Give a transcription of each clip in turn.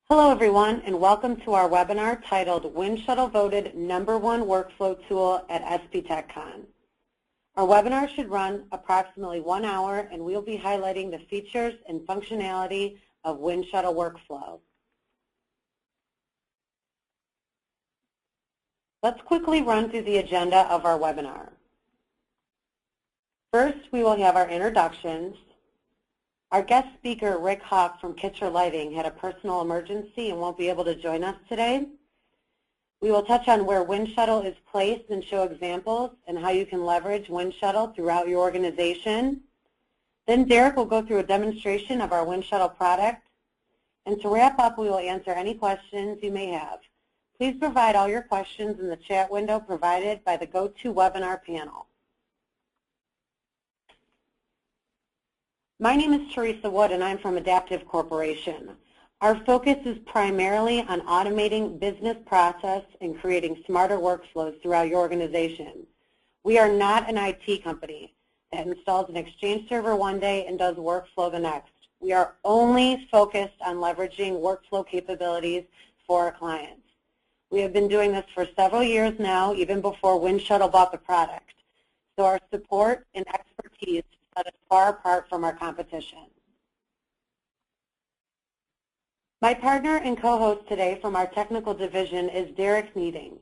Hello everyone, and welcome to our webinar titled Winshuttle Voted #1 Workflow Tool at SPTech Con. Our webinar should run approximately 1 hour, and we'll be highlighting the features and functionality of Winshuttle Workflow. Let's quickly run through the agenda of our webinar. First, we will have our introductions. Our guest speaker, Rick Hawk from Kitcher Lighting, had a personal emergency and won't be able to join us today. We will touch on where Winshuttle is placed and show examples and how you can leverage Winshuttle throughout your organization. Then Derek will go through a demonstration of our Winshuttle product. And to wrap up, we will answer any questions you may have. Please provide all your questions in the chat window provided by the GoToWebinar panel. My name is Teresa Wood, and I'm from Adaptive Corporation. Our focus is primarily on automating business process and creating smarter workflows throughout your organization. We are not an IT company that installs an Exchange server one day and does workflow the next. We are only focused on leveraging workflow capabilities for our clients. We have been doing this for several years now, even before Winshuttle bought the product. So our support and expertise set us far apart from our competition. My partner and co-host today from our technical division is Derek Needing.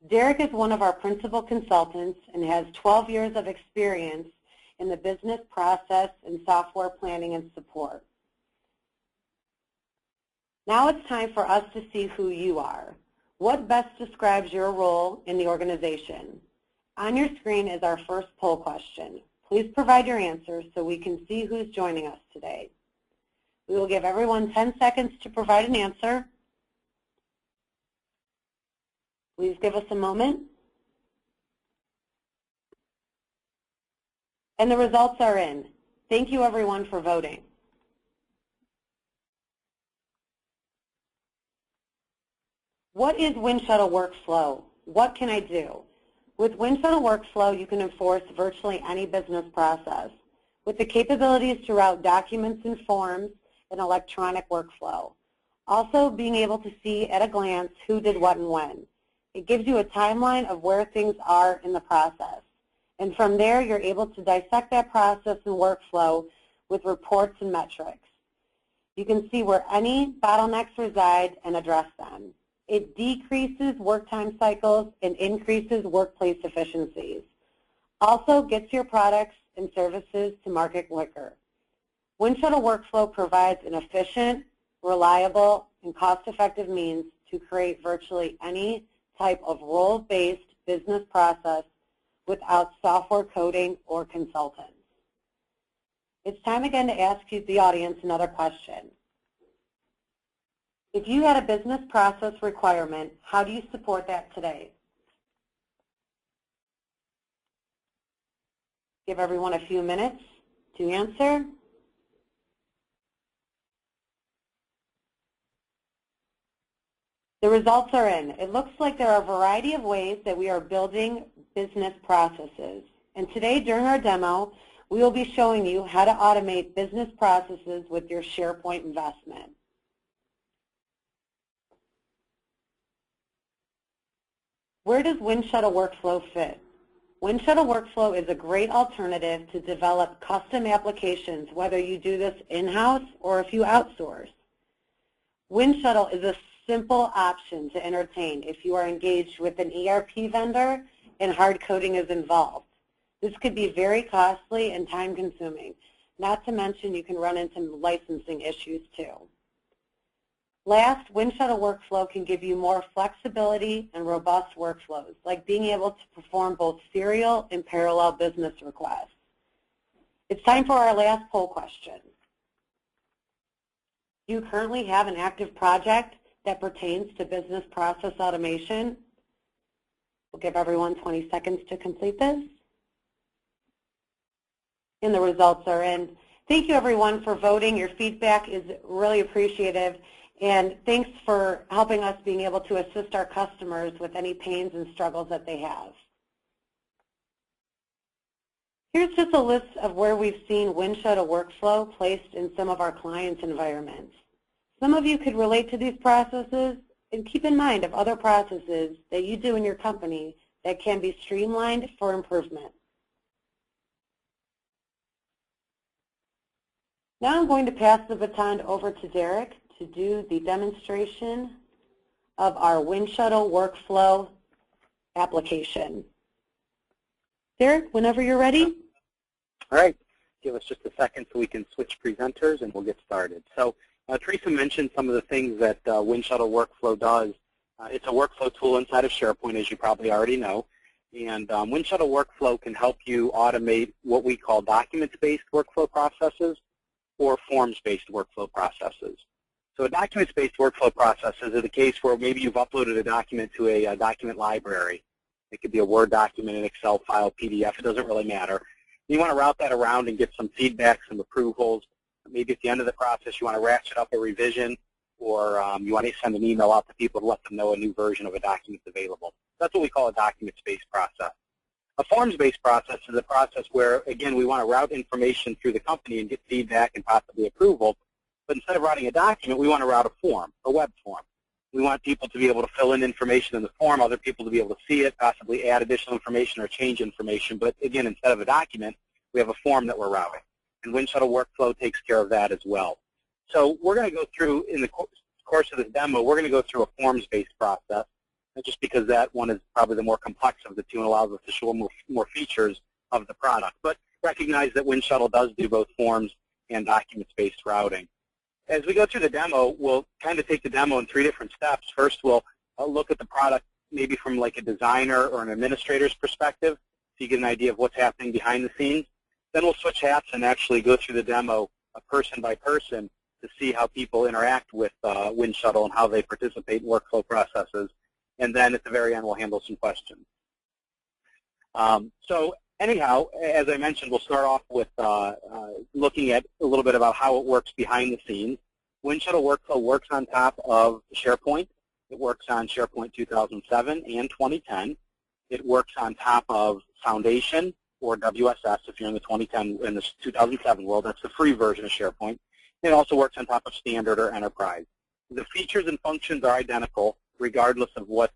Derek is one of our principal consultants and has 12 years of experience in the business process and software planning and support. Now it's time for us to see who you are. What best describes your role in the organization? On your screen is our first poll question. Please provide your answers so we can see who's joining us today. We will give everyone 10 seconds to provide an answer. Please give us a moment. And the results are in. Thank you everyone for voting. What is Winshuttle Workflow? What can I do? With Winshuttle Workflow, you can enforce virtually any business process with the capabilities to route documents and forms in electronic workflow. Also, being able to see at a glance who did what and when. It gives you a timeline of where things are in the process. And from there, you're able to dissect that process and workflow with reports and metrics. You can see where any bottlenecks reside and address them. It decreases work time cycles and increases workplace efficiencies. Also gets your products and services to market quicker. Winshuttle Workflow provides an efficient, reliable, and cost-effective means to create virtually any type of role-based business process without software coding or consultants. It's time again to ask you, the audience, another question. If you had a business process requirement, how do you support that today? Give everyone a few minutes to answer. The results are in. It looks like there are a variety of ways that we are building business processes. And today, during our demo, we will be showing you how to automate business processes with your SharePoint investment. Where does Winshuttle Workflow fit? Winshuttle Workflow is a great alternative to develop custom applications, whether you do this in-house or if you outsource. Winshuttle is a simple option to entertain if you are engaged with an ERP vendor and hard coding is involved. This could be very costly and time-consuming, not to mention you can run into licensing issues too. Last, Winshuttle Workflow can give you more flexibility and robust workflows, like being able to perform both serial and parallel business requests. It's time for our last poll question. Do you currently have an active project that pertains to business process automation? We'll give everyone 20 seconds to complete this. And the results are in. Thank you everyone for voting. Your feedback is really appreciative. And thanks for helping us being able to assist our customers with any pains and struggles that they have. Here's just a list of where we've seen Winshuttle Workflow placed in some of our clients' environments. Some of you could relate to these processes, and keep in mind of other processes that you do in your company that can be streamlined for improvement. Now I'm going to pass the baton over to Derek to do the demonstration of our Winshuttle workflow application. Derek, whenever you're ready. All right. Give us just a second so we can switch presenters and we'll get started. So Teresa mentioned some of the things that Winshuttle Workflow does. It's a workflow tool inside of SharePoint, as you probably already know. And Winshuttle Workflow can help you automate what we call documents-based workflow processes or forms-based workflow processes. So a documents-based workflow processes is a case where maybe you've uploaded a document to a document library. It could be a Word document, an Excel file, PDF. It doesn't really matter. You want to route that around and get some feedback, some approvals. Maybe at the end of the process you want to ratchet up a revision, or you want to send an email out to people to let them know a new version of a document is available. That's what we call a documents-based process. A forms-based process is a process where, again, we want to route information through the company and get feedback and possibly approval. But instead of routing a document, we want to route a form, a web form. We want people to be able to fill in information in the form, other people to be able to see it, possibly add additional information or change information. But again, instead of a document, we have a form that we're routing. And Winshuttle Workflow takes care of that as well. So we're going to go through, in the course of this demo, we're going to go through a forms-based process, just because that one is probably the more complex of the two and allows us to show more features of the product. But recognize that Winshuttle does do both forms and documents-based routing. As we go through the demo, we'll kind of take the demo in 3 different steps. First, we'll look at the product maybe from like a designer or an administrator's perspective, so you get an idea of what's happening behind the scenes. Then we'll switch hats and actually go through the demo person by person to see how people interact with Winshuttle and how they participate in workflow processes. And then at the very end, we'll handle some questions. So anyhow, as I mentioned, we'll start off with looking at a little bit about how it works behind the scenes. Winshuttle Workflow works on top of SharePoint. It works on SharePoint 2007 and 2010. It works on top of Foundation or WSS if you're in the 2010 in the 2007 world. That's the free version of SharePoint. It also works on top of Standard or Enterprise. The features and functions are identical regardless of what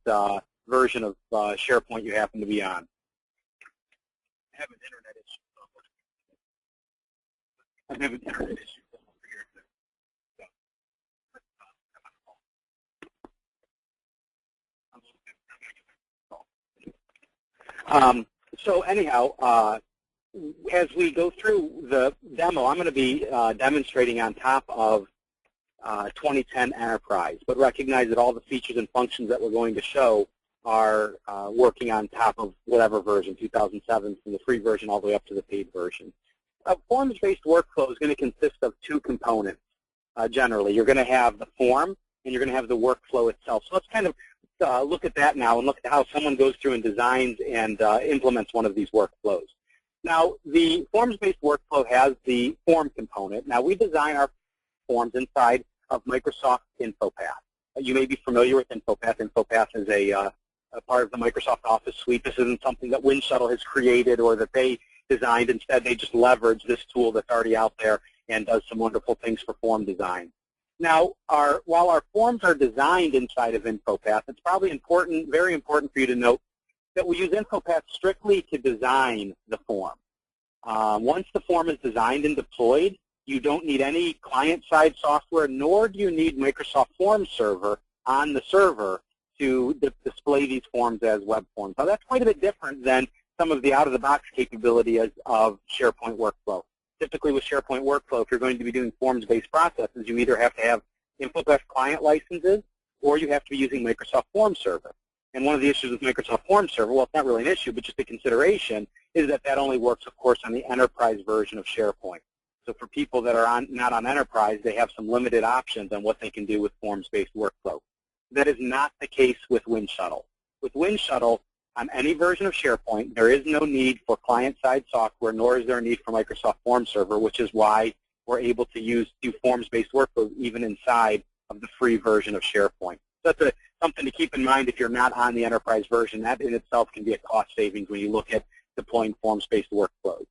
version of SharePoint you happen to be on. I have an internet issue. I have an internet issue over here. So anyhow, as we go through the demo, I'm going to be demonstrating on top of 2010 Enterprise, but recognize that all the features and functions that we're going to show are working on top of whatever version, 2007, from the free version all the way up to the paid version. A forms-based workflow is going to consist of 2 components, generally. You're going to have the form, and you're going to have the workflow itself. So let's kind of look at that now and look at how someone goes through and designs and implements one of these workflows. Now, the forms-based workflow has the form component. Now, we design our forms inside of Microsoft InfoPath. You may be familiar with InfoPath. InfoPath is a part of the Microsoft Office suite. This isn't something that Winshuttle has created or that they designed. Instead, they just leverage this tool that's already out there and does some wonderful things for form design. Now, while our forms are designed inside of InfoPath, it's probably important, very important for you to note that we use InfoPath strictly to design the form. Once the form is designed and deployed, you don't need any client-side software, nor do you need Microsoft Forms Server on the server to display these forms as web forms. Now, that's quite a bit different than some of the out-of-the-box capabilities of SharePoint Workflow. Typically with SharePoint Workflow, if you're going to be doing forms-based processes, you either have to have InfoPath client licenses or you have to be using Microsoft Forms Server. And one of the issues with Microsoft Forms Server, well, it's not really an issue, but just a consideration, is that that only works, of course, on the enterprise version of SharePoint. So for people that are not on enterprise, they have some limited options on what they can do with forms-based workflow. That is not the case with Winshuttle. With Winshuttle, on any version of SharePoint, there is no need for client-side software, nor is there a need for Microsoft Forms Server, which is why we're able to do forms-based workflows even inside of the free version of SharePoint. So that's something to keep in mind if you're not on the enterprise version. That in itself can be a cost savings when you look at deploying forms-based workflows.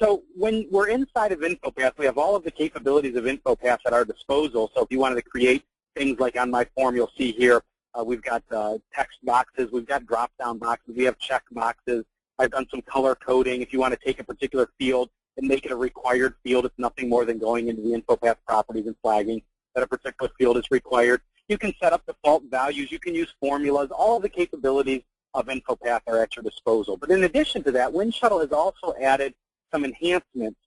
So when we're inside of InfoPath, we have all of the capabilities of InfoPath at our disposal. So if you wanted to create things like on my form, you'll see here, we've got text boxes, we've got drop-down boxes, we have check boxes. I've done some color coding. If you want to take a particular field and make it a required field, it's nothing more than going into the InfoPath properties and flagging that a particular field is required. You can set up default values. You can use formulas. All of the capabilities of InfoPath are at your disposal. But in addition to that, Winshuttle has also added some enhancements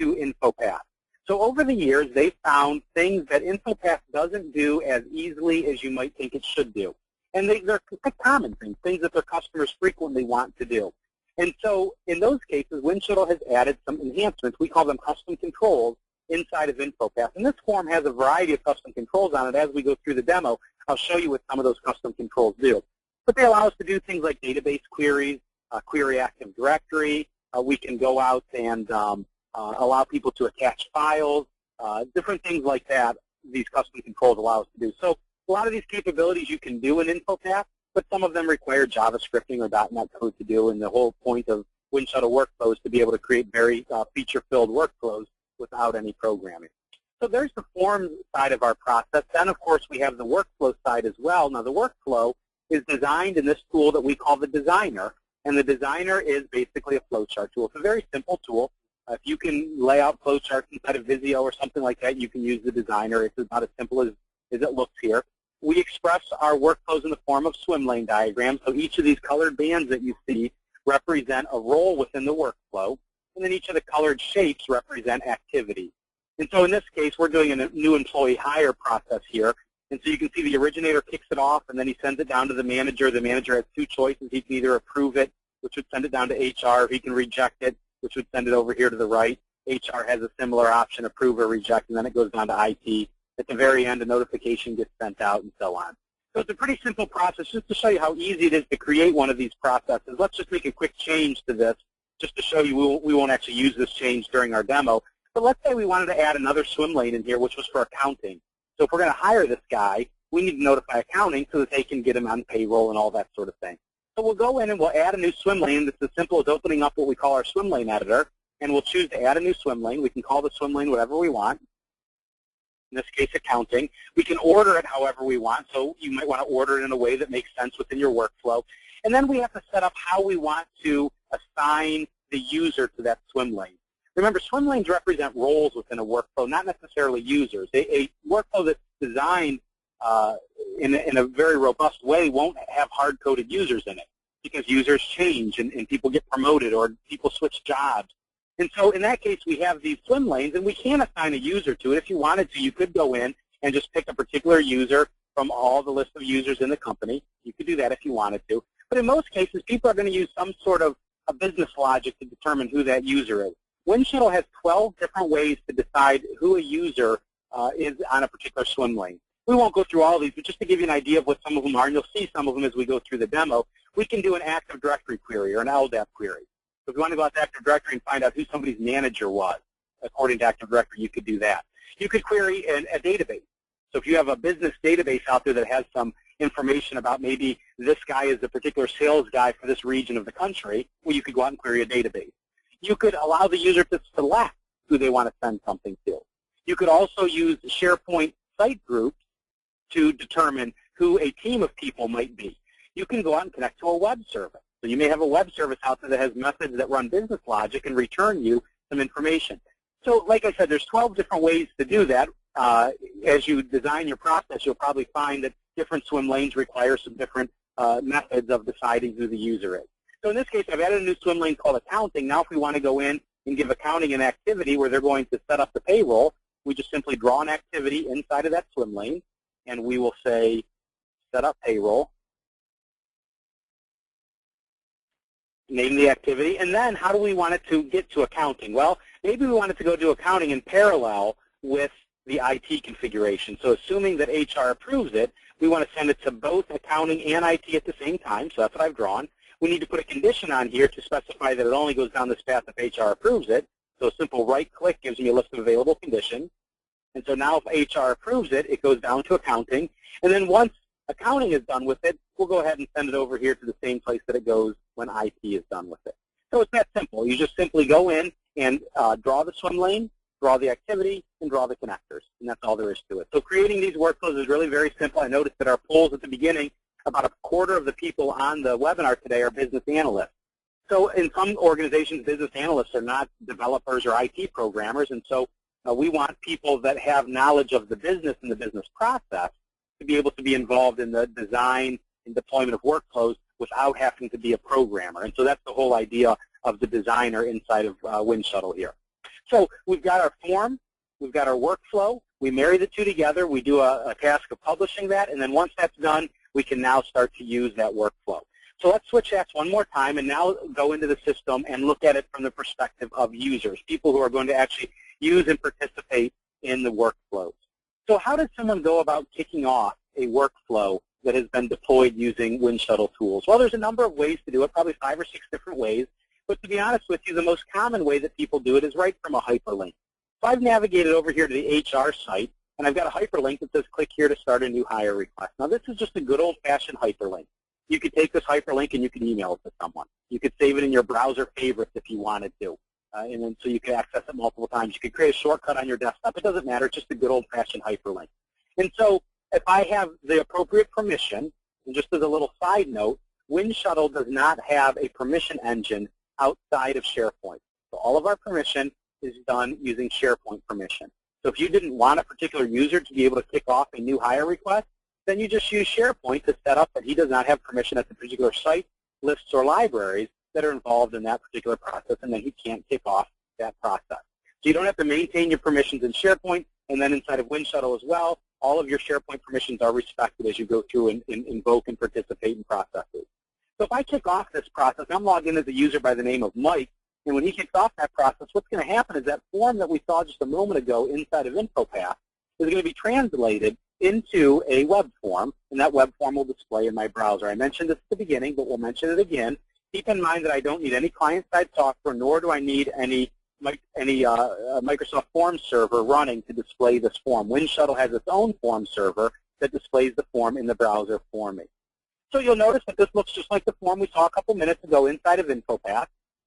to InfoPath. So over the years, they've found things that InfoPath doesn't do as easily as you might think it should do. And they're common things that their customers frequently want to do. And so in those cases, Winshuttle has added some enhancements. We call them custom controls inside of InfoPath. And this form has a variety of custom controls on it. As we go through the demo, I'll show you what some of those custom controls do. But they allow us to do things like database queries, query Active Directory. We can go out and allow people to attach files, different things like that. These custom controls allow us to do. So a lot of these capabilities you can do in InfoPath, but some of them require JavaScripting or .NET code to do, and the whole point of Winshuttle workflows is to be able to create very feature-filled workflows without any programming. So there's the form side of our process. Then, of course, we have the workflow side as well. Now, the workflow is designed in this tool that we call the Designer, and the Designer is basically a flowchart tool. It's a very simple tool. If you can lay out flowcharts inside of Visio or something like that, you can use the Designer. It's about as simple as it looks here. We express our workflows in the form of swim lane diagrams. So each of these colored bands that you see represent a role within the workflow, and then each of the colored shapes represent activity. And so in this case, we're doing a new employee hire process here. And so you can see the originator kicks it off, and then he sends it down to the manager. The manager has two choices. He can either approve it, which would send it down to HR, or he can reject it, which would send it over here to the right. HR has a similar option, approve or reject, and then it goes down to IT. At the very end, a notification gets sent out and so on. So it's a pretty simple process. Just to show you how easy it is to create one of these processes, let's just make a quick change to this just to show you we won't actually use this change during our demo. But let's say we wanted to add another swim lane in here, which was for accounting. So if we're going to hire this guy, we need to notify accounting so that they can get him on payroll and all that sort of thing. So we'll go in and we'll add a new swim lane that's as simple as opening up what we call our swim lane editor, and we'll choose to add a new swim lane. We can call the swim lane whatever we want. In this case, accounting. We can order it however we want, so you might want to order it in a way that makes sense within your workflow. And then we have to set up how we want to assign the user to that swim lane. Remember, swim lanes represent roles within a workflow, not necessarily users. A workflow that's designed in a very robust way won't have hard-coded users in it because users change and people get promoted or people switch jobs. And so in that case, we have these swim lanes, and we can assign a user to it. If you wanted to, you could go in and just pick a particular user from all the list of users in the company. You could do that if you wanted to. But in most cases, people are going to use some sort of a business logic to determine who that user is. Winshuttle has 12 different ways to decide who a user is on a particular swim lane. We won't go through all of these, but just to give you an idea of what some of them are, and you'll see some of them as we go through the demo, we can do an Active Directory query or an LDAP query. So if you want to go out to Active Directory and find out who somebody's manager was, according to Active Directory, you could do that. You could query a database. So if you have a business database out there that has some information about maybe this guy is the particular sales guy for this region of the country, well, you could go out and query a database. You could allow the user to select who they want to send something to. You could also use SharePoint site groups to determine who a team of people might be. You can go out and connect to a web service. So you may have a web service out there that has methods that run business logic and return you some information. So like I said, there's 12 different ways to do that. As you design your process, you'll probably find that different swim lanes require some different methods of deciding who the user is. So in this case, I've added a new swim lane called accounting. Now if we want to go in and give accounting an activity where they're going to set up the payroll, we just simply draw an activity inside of that swim lane, and we will say set up payroll. Name the activity, and then how do we want it to get to accounting? Well, maybe we want it to go to accounting in parallel with the IT configuration. So assuming that HR approves it, we want to send it to both accounting and IT at the same time, so that's what I've drawn. We need to put a condition on here to specify that it only goes down this path if HR approves it. So a simple right-click gives me a list of available conditions. And so now if HR approves it, it goes down to accounting. And then once accounting is done with it, we'll go ahead and send it over here to the same place that it goes when IT is done with it. So it's that simple. You just simply go in and draw the swim lane, draw the activity, and draw the connectors. And that's all there is to it. So creating these workflows is really very simple. I noticed that our polls at the beginning, about a quarter of the people on the webinar today are business analysts. So in some organizations, business analysts are not developers or IT programmers, and so we want people that have knowledge of the business and the business process to be able to be involved in the design and deployment of workflows without having to be a programmer. And so that's the whole idea of the designer inside of Winshuttle here. So we've got our form, we've got our workflow, we marry the two together, we do a task of publishing that, and then once that's done, we can now start to use that workflow. So let's switch hats one more time and now go into the system and look at it from the perspective of users, people who are going to actually use and participate in the workflows. So how does someone go about kicking off a workflow that has been deployed using Winshuttle tools? Well, there's a number of ways to do it, probably 5 or 6 different ways. But to be honest with you, the most common way that people do it is right from a hyperlink. So I've navigated over here to the HR site, and I've got a hyperlink that says click here to start a new hire request. Now, this is just a good old-fashioned hyperlink. You could take this hyperlink and you can email it to someone. You could save it in your browser favorites if you wanted to. And then so you can access it multiple times. You could create a shortcut on your desktop. It doesn't matter. It's just a good old-fashioned hyperlink. And so if I have the appropriate permission, and just as a little side note, Winshuttle does not have a permission engine outside of SharePoint. So all of our permission is done using SharePoint permission. So if you didn't want a particular user to be able to kick off a new hire request, then you just use SharePoint to set up that he does not have permission at the particular site, lists, or libraries that are involved in that particular process, and then he can't kick off that process. So you don't have to maintain your permissions in SharePoint, and then inside of Winshuttle as well, all of your SharePoint permissions are respected as you go through and invoke and participate in processes. So if I kick off this process, I'm logged in as a user by the name of Mike, and when he kicks off that process, what's going to happen is that form that we saw just a moment ago inside of InfoPath is going to be translated into a web form, and that web form will display in my browser. I mentioned this at the beginning, but we'll mention it again. Keep in mind that I don't need any client-side software, nor do I need any Microsoft Forms server running to display this form. Winshuttle has its own form server that displays the form in the browser for me. So you'll notice that this looks just like the form we saw a couple minutes ago inside of InfoPath.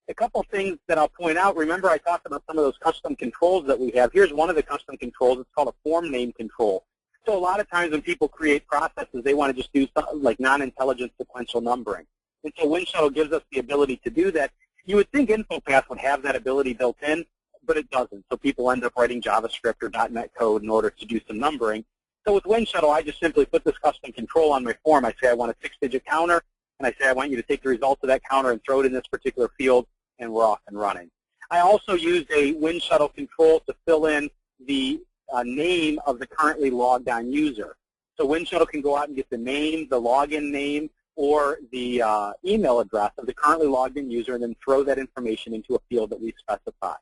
A couple things that I'll point out. Remember, I talked about some of those custom controls that we have. Here's one of the custom controls. It's called a form name control. So a lot of times when people create processes, they want to just do something like non-intelligent sequential numbering. And so Winshuttle gives us the ability to do that. You would think InfoPath would have that ability built in, but it doesn't. So people end up writing JavaScript or .NET code in order to do some numbering. So with Winshuttle, I just simply put this custom control on my form. I say I want a 6-digit counter, and I say I want you to take the results of that counter and throw it in this particular field, and we're off and running. I also used a Winshuttle control to fill in the name of the currently logged on user. So Winshuttle can go out and get the name, the login name, or the email address of the currently logged in user and then throw that information into a field that we specify.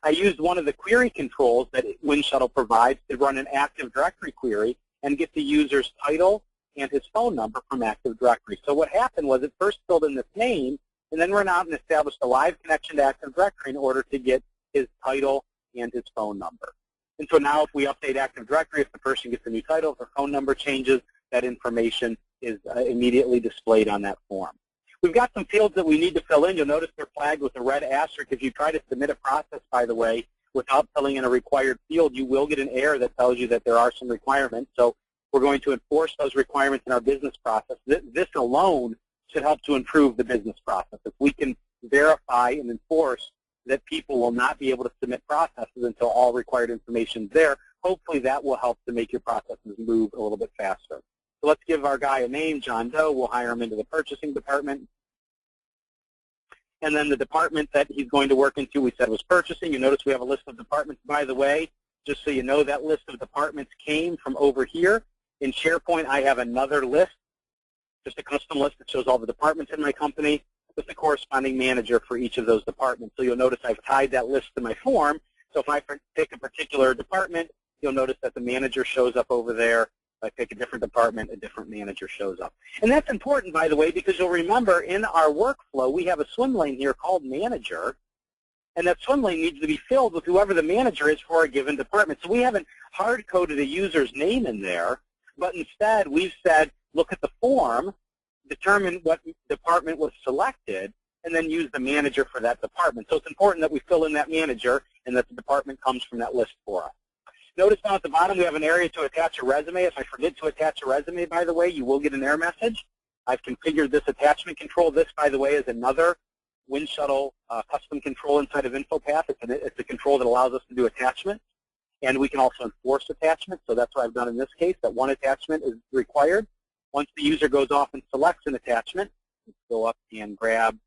I used one of the query controls that Winshuttle provides to run an Active Directory query and get the user's title and his phone number from Active Directory. So what happened was it first filled in this name and then went out and established a live connection to Active Directory in order to get his title and his phone number. And so now if we update Active Directory, if the person gets a new title, if their phone number changes, that information is immediately displayed on that form. We've got some fields that we need to fill in. You'll notice they're flagged with a red asterisk. If you try to submit a process, by the way, without filling in a required field, you will get an error that tells you that there are some requirements. So we're going to enforce those requirements in our business process. This alone should help to improve the business process. If we can verify and enforce that people will not be able to submit processes until all required information is there, hopefully that will help to make your processes move a little bit faster. So let's give our guy a name, John Doe. We'll hire him into the purchasing department. And then the department that he's going to work into, we said was purchasing. You notice we have a list of departments, by the way. Just so you know, that list of departments came from over here. In SharePoint, I have another list, just a custom list that shows all the departments in my company with the corresponding manager for each of those departments. So you'll notice I've tied that list to my form. So if I pick a particular department, you'll notice that the manager shows up over there. If I pick a different department, a different manager shows up. And that's important, by the way, because you'll remember in our workflow, we have a swim lane here called manager, and that swim lane needs to be filled with whoever the manager is for a given department. So we haven't hard-coded a user's name in there, but instead we've said, look at the form, determine what department was selected, and then use the manager for that department. So it's important that we fill in that manager and that the department comes from that list for us. Notice down at the bottom we have an area to attach a resume. If I forget to attach a resume, by the way, you will get an error message. I've configured this attachment control. This, by the way, is another Winshuttle custom control inside of InfoPath. It's a control that allows us to do attachments, and we can also enforce attachments. So that's what I've done in this case, that one attachment is required. Once the user goes off and selects an attachment, let's go up and grab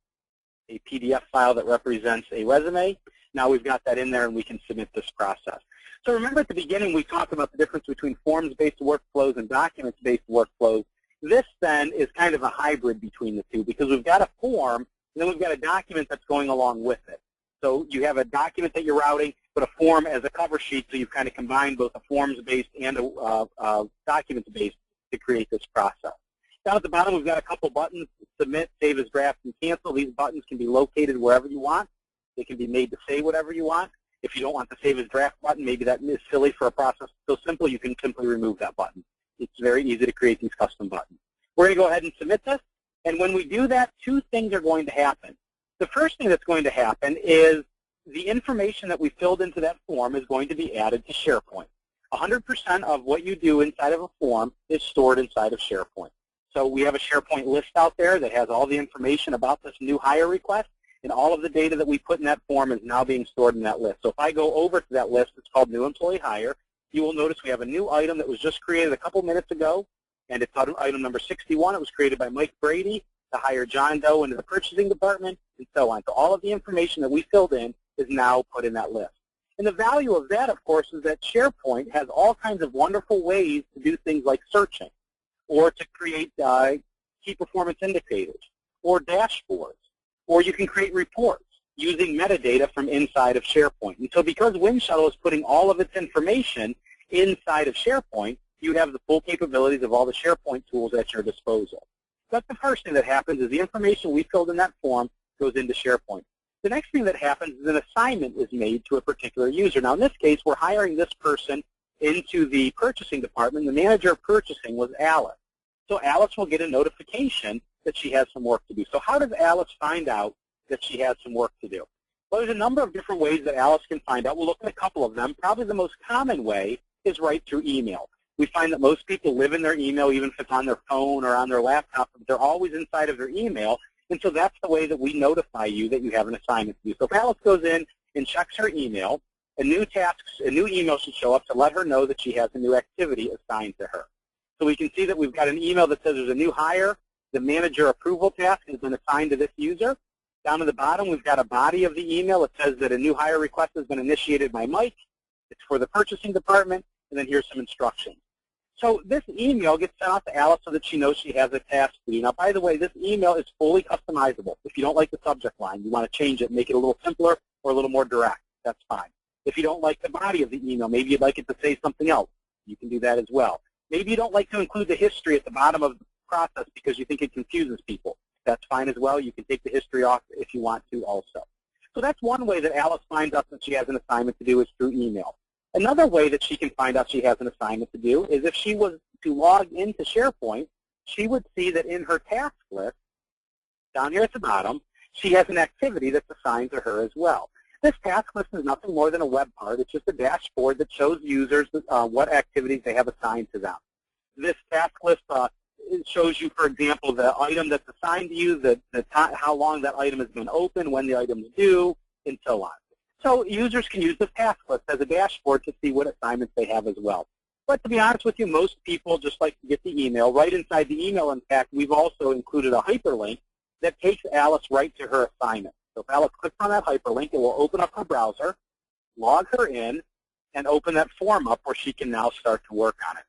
a PDF file that represents a resume. Now we've got that in there, and we can submit this process. So remember at the beginning we talked about the difference between forms-based workflows and documents-based workflows. This then is kind of a hybrid between the two because we've got a form and then we've got a document that's going along with it. So you have a document that you're routing, but a form as a cover sheet, so you've kind of combined both a forms-based and a documents-based to create this process. Down at the bottom we've got a couple buttons: submit, save as draft, and cancel. These buttons can be located wherever you want. They can be made to say whatever you want. If you don't want the Save as Draft button, maybe that is silly for a process so simple, you can simply remove that button. It's very easy to create these custom buttons. We're going to go ahead and submit this, and when we do that, two things are going to happen. The first thing that's going to happen is the information that we filled into that form is going to be added to SharePoint. 100% of what you do inside of a form is stored inside of SharePoint. So we have a SharePoint list out there that has all the information about this new hire request, and all of the data that we put in that form is now being stored in that list. So if I go over to that list, it's called New Employee Hire, you will notice we have a new item that was just created a couple minutes ago, and it's item number 61. It was created by Mike Brady to hire John Doe into the purchasing department, and so on. So all of the information that we filled in is now put in that list. And the value of that, of course, is that SharePoint has all kinds of wonderful ways to do things like searching, or to create key performance indicators, or dashboards, or you can create reports using metadata from inside of SharePoint. And so because Winshuttle is putting all of its information inside of SharePoint, you have the full capabilities of all the SharePoint tools at your disposal. That's the first thing that happens, is the information we filled in that form goes into SharePoint. The next thing that happens is an assignment is made to a particular user. Now in this case, we're hiring this person into the purchasing department. The manager of purchasing was Alice. So Alice will get a notification that she has some work to do. So how does Alice find out that she has some work to do? Well, there's a number of different ways that Alice can find out. We'll look at a couple of them. Probably the most common way is right through email. We find that most people live in their email, even if it's on their phone or on their laptop. They're always inside of their email, and so that's the way that we notify you that you have an assignment to do. So if Alice goes in and checks her email, a new email should show up to let her know that she has a new activity assigned to her. So we can see that we've got an email that says there's a new hire. The manager approval task has been assigned to this user. Down at the bottom, we've got a body of the email. It says that a new hire request has been initiated by Mike. It's for the purchasing department, and then here's some instructions. So this email gets sent out to Alice so that she knows she has a task to do. Now, by the way, this email is fully customizable. If you don't like the subject line, you want to change it, make it a little simpler or a little more direct, that's fine. If you don't like the body of the email, maybe you'd like it to say something else, you can do that as well. Maybe you don't like to include the history at the bottom of the process because you think it confuses people. That's fine as well. You can take the history off if you want to also. So that's one way that Alice finds out that she has an assignment to do is through email. Another way that she can find out she has an assignment to do is if she was to log into SharePoint, she would see that in her task list, down here at the bottom, she has an activity that's assigned to her as well. This task list is nothing more than a web part. It's just a dashboard that shows users what activities they have assigned to them. This task list it shows you, for example, the item that's assigned to you, how long that item has been open, when the item is due, and so on. So users can use this task list as a dashboard to see what assignments they have as well. But to be honest with you, most people just like to get the email. Right inside the email, in fact, we've also included a hyperlink that takes Alice right to her assignment. So if Alice clicks on that hyperlink, it will open up her browser, log her in, and open that form up where she can now start to work on it.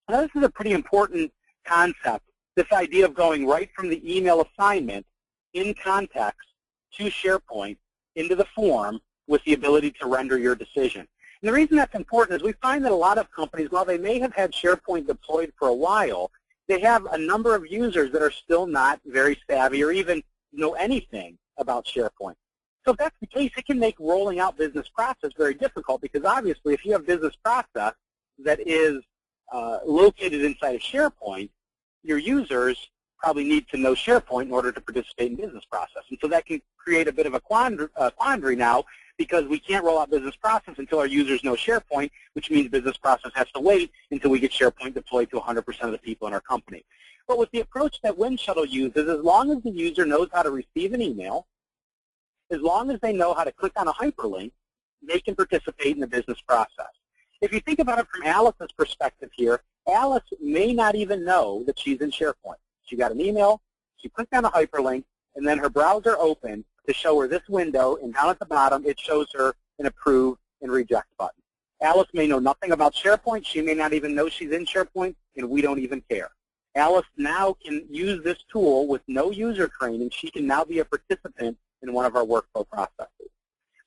Now, this is a pretty important concept, this idea of going right from the email assignment in context to SharePoint into the form with the ability to render your decision. And the reason that's important is we find that a lot of companies, while they may have had SharePoint deployed for a while, they have a number of users that are still not very savvy or even know anything about SharePoint. So if that's the case, it can make rolling out business process very difficult because obviously if you have business process that is located inside of SharePoint, your users probably need to know SharePoint in order to participate in business process. And so that can create a bit of a quandary now, because we can't roll out business process until our users know SharePoint, which means business process has to wait until we get SharePoint deployed to 100% of the people in our company. But with the approach that Winshuttle uses, as long as the user knows how to receive an email, as long as they know how to click on a hyperlink, they can participate in the business process. If you think about it from Alice's perspective here, Alice may not even know that she's in SharePoint. She got an email, she clicked on a hyperlink, and then her browser opened to show her this window, and down at the bottom it shows her an approve and reject button. Alice may know nothing about SharePoint, she may not even know she's in SharePoint, and we don't even care. Alice now can use this tool with no user training. She can now be a participant in one of our workflow processes.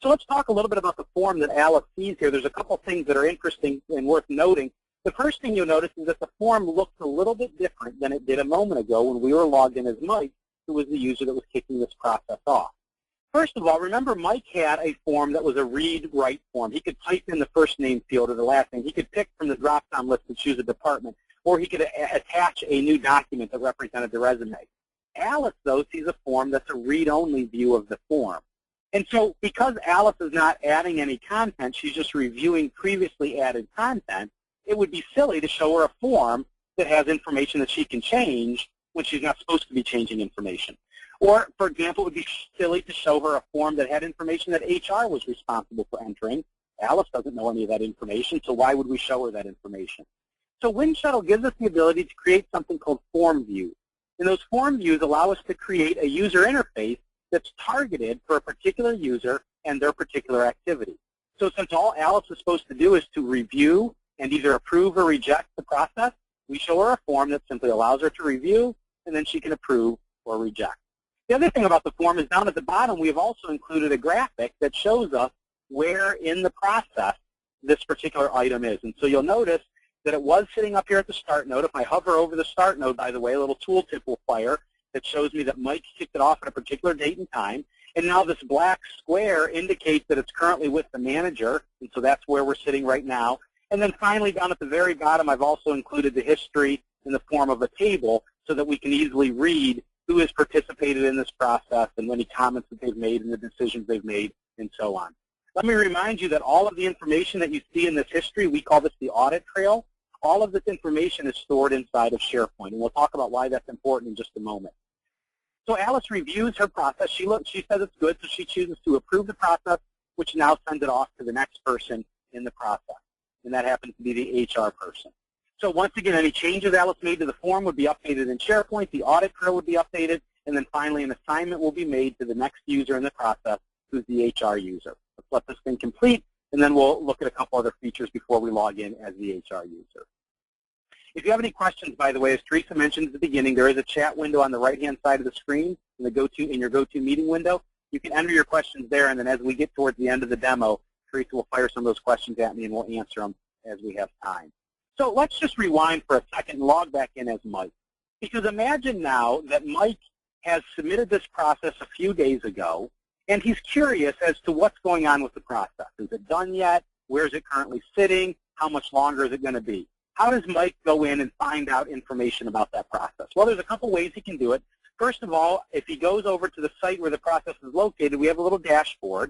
So let's talk a little bit about the form that Alice sees here. There's a couple things that are interesting and worth noting. The first thing you'll notice is that the form looks a little bit different than it did a moment ago when we were logged in as Mike, who was the user that was kicking this process off. First of all, remember Mike had a form that was a read-write form. He could type in the first name field or the last name. He could pick from the drop-down list and choose a department, or he could attach a new document that represented the resume. Alice, though, sees a form that's a read-only view of the form. And so because Alice is not adding any content, she's just reviewing previously added content, it would be silly to show her a form that has information that she can change when she's not supposed to be changing information. Or, for example, it would be silly to show her a form that had information that HR was responsible for entering. Alice doesn't know any of that information, so why would we show her that information? So Winshuttle gives us the ability to create something called form views. And those form views allow us to create a user interface that's targeted for a particular user and their particular activity. So since all Alice is supposed to do is to review and either approve or reject the process, we show her a form that simply allows her to review, and then she can approve or reject. The other thing about the form is down at the bottom, we have also included a graphic that shows us where in the process this particular item is. And so you'll notice that it was sitting up here at the start node. If I hover over the start node, by the way, a little tooltip will fire that shows me that Mike kicked it off at a particular date and time. And now this black square indicates that it's currently with the manager, and so that's where we're sitting right now. And then finally, down at the very bottom, I've also included the history in the form of a table so that we can easily read who has participated in this process and any comments that they've made and the decisions they've made and so on. Let me remind you that all of the information that you see in this history, we call this the audit trail. All of this information is stored inside of SharePoint, and we'll talk about why that's important in just a moment. So Alice reviews her process. She says it's good, so she chooses to approve the process, which now sends it off to the next person in the process, and that happens to be the HR person. So once again, any changes Alice made to the form would be updated in SharePoint, the audit trail would be updated, and then finally an assignment will be made to the next user in the process, who's the HR user. Let's let this thing complete, and then we'll look at a couple other features before we log in as the HR user. If you have any questions, by the way, as Teresa mentioned at the beginning, there is a chat window on the right-hand side of the screen in your GoToMeeting window. You can enter your questions there, and then as we get towards the end of the demo, Teresa will fire some of those questions at me, and we'll answer them as we have time. So let's just rewind for a second and log back in as Mike. Because imagine now that Mike has submitted this process a few days ago, and he's curious as to what's going on with the process. Is it done yet? Where is it currently sitting? How much longer is it going to be? How does Mike go in and find out information about that process? Well, there's a couple ways he can do it. First of all, if he goes over to the site where the process is located, we have a little dashboard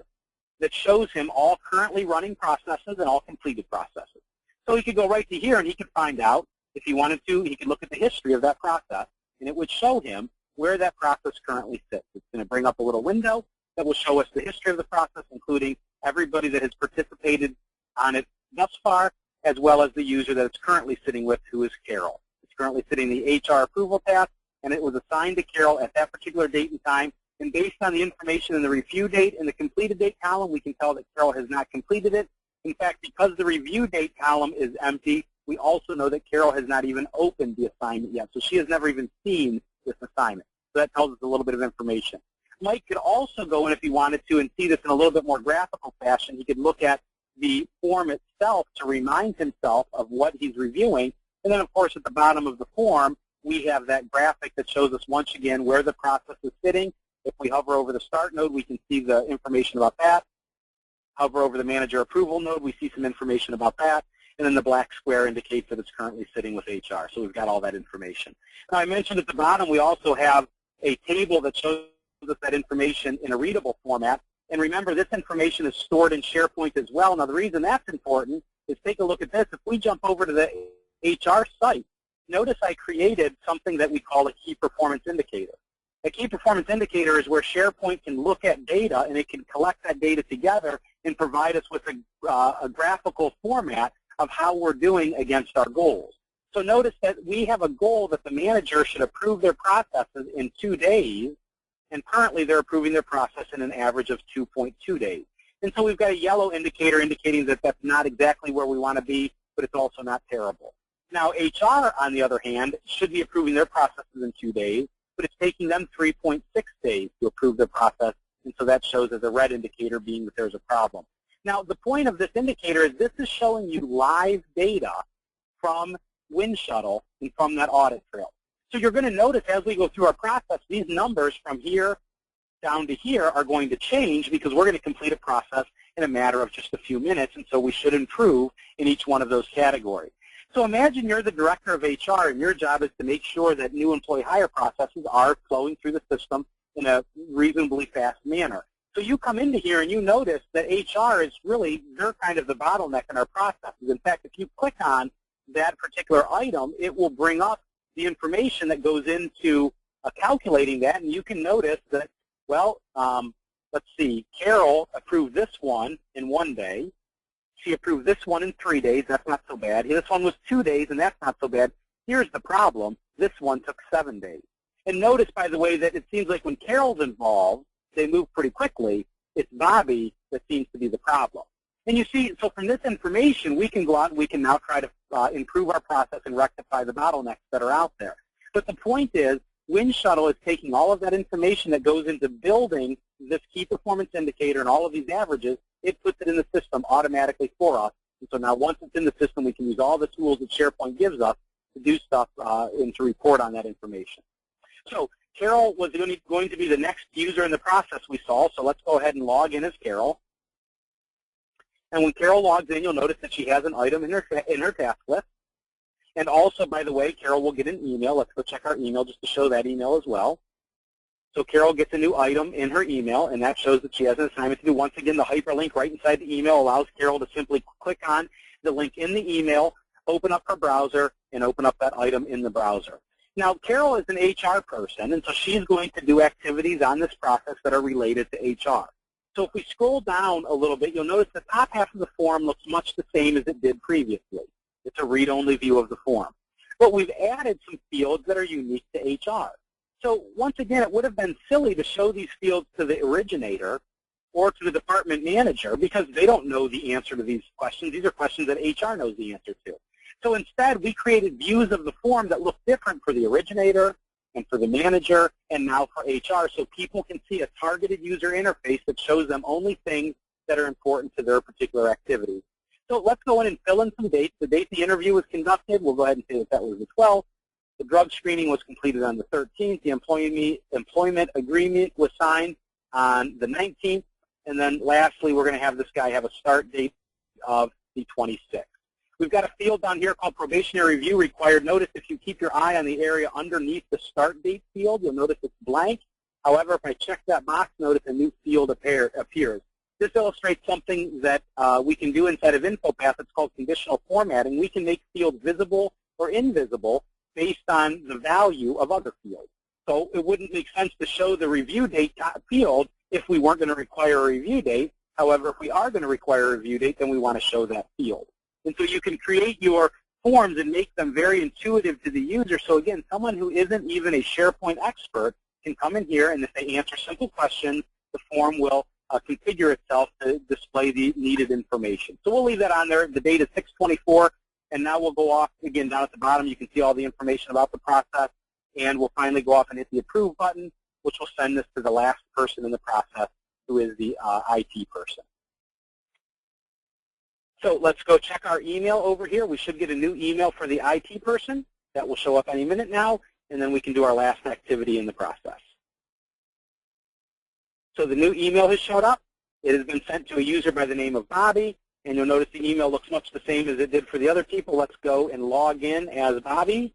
that shows him all currently running processes and all completed processes. So he could go right to here and he could find out, if he wanted to, he could look at the history of that process, and it would show him where that process currently sits. It's going to bring up a little window that will show us the history of the process, including everybody that has participated on it thus far, as well as the user that it's currently sitting with, who is Carol. It's currently sitting in the HR approval task, and it was assigned to Carol at that particular date and time. And based on the information in the review date and the completed date column, we can tell that Carol has not completed it. In fact, because the review date column is empty, we also know that Carol has not even opened the assignment yet. So she has never even seen this assignment. So that tells us a little bit of information. Mike could also go in if he wanted to and see this in a little bit more graphical fashion. He could look at the form itself to remind himself of what he's reviewing. And then, of course, at the bottom of the form, we have that graphic that shows us once again where the process is sitting. If we hover over the start node, we can see the information about that. Hover over the manager approval node, we see some information about that. and then the black square indicates that it's currently sitting with HR. So we've got all that information. Now, I mentioned at the bottom we also have a table that shows us that information in a readable format. And remember, this information is stored in SharePoint as well. Now, the reason that's important is take a look at this. If we jump over to the HR site, notice I created something that we call a key performance indicator. A key performance indicator is where SharePoint can look at data and it can collect that data together and provide us with a graphical format of how we're doing against our goals. So notice that we have a goal that the manager should approve their processes in 2 days, and currently they're approving their process in an average of 2.2 days. And so we've got a yellow indicator indicating that that's not exactly where we want to be, but it's also not terrible. Now, HR, on the other hand, should be approving their processes in 2 days, but it's taking them 3.6 days to approve their process, and so that shows as a red indicator, being that there's a problem. Now, the point of this indicator is this is showing you live data from Winshuttle and from that audit trail. So you're going to notice as we go through our process, these numbers from here down to here are going to change because we're going to complete a process in a matter of just a few minutes, and so we should improve in each one of those categories. So imagine you're the director of HR, and your job is to make sure that new employee hire processes are flowing through the system in a reasonably fast manner. So you come into here and you notice that HR is really, they're kind of the bottleneck in our processes. In fact, if you click on that particular item, it will bring up the information that goes into calculating that, and you can notice that, well, let's see, Carol approved this one in 1 day. She approved this one in 3 days. That's not so bad. This one was 2 days, and that's not so bad. Here's the problem. This one took 7 days. And notice, by the way, that it seems like when Carol's involved, they move pretty quickly. It's Bobby that seems to be the problem. And you see, so from this information, we can go out and we can now try to improve our process and rectify the bottlenecks that are out there. But the point is, Winshuttle is taking all of that information that goes into building this key performance indicator and all of these averages, it puts it in the system automatically for us. And so now once it's in the system, we can use all the tools that SharePoint gives us to do stuff and to report on that information. So Carol was going to be the next user in the process we saw, so let's go ahead and log in as Carol. And when Carol logs in, you'll notice that she has an item in her task list. And also, by the way, Carol will get an email. Let's go check our email just to show that email as well. So Carol gets a new item in her email, and that shows that she has an assignment to do. Once again, the hyperlink right inside the email allows Carol to simply click on the link in the email, open up her browser, and open up that item in the browser. Now, Carol is an HR person, and so she's going to do activities on this process that are related to HR. So if we scroll down a little bit, you'll notice the top half of the form looks much the same as it did previously. It's a read-only view of the form. But we've added some fields that are unique to HR. So once again, it would have been silly to show these fields to the originator or to the department manager because they don't know the answer to these questions. These are questions that HR knows the answer to. So instead, we created views of the form that look different for the originator and for the manager and now for HR, so people can see a targeted user interface that shows them only things that are important to their particular activity. So let's go in and fill in some dates. The date the interview was conducted, we'll go ahead and say that that was the 12th. The drug screening was completed on the 13th. The employment agreement was signed on the 19th. And then lastly, we're going to have this guy have a start date of the 26th. We've got a field down here called probationary review required. Notice if you keep your eye on the area underneath the start date field, you'll notice it's blank. However, if I check that box, notice a new field appears. This illustrates something that we can do inside of InfoPath. It's called conditional formatting. We can make fields visible or invisible based on the value of other fields. So it wouldn't make sense to show the review date field if we weren't going to require a review date. However, if we are going to require a review date, then we want to show that field. And so you can create your forms and make them very intuitive to the user. So again, someone who isn't even a SharePoint expert can come in here, and if they answer simple questions, the form will configure itself to display the needed information. So we'll leave that on there. The date is 6/24, and now we'll go off, again, down at the bottom. You can see all the information about the process, and we'll finally go off and hit the Approve button, which will send this to the last person in the process, who is the IT person. So let's go check our email over here. We should get a new email for the IT person. That will show up any minute now, and then we can do our last activity in the process. So the new email has showed up. It has been sent to a user by the name of Bobby. And you'll notice the email looks much the same as it did for the other people. Let's go and log in as Bobby.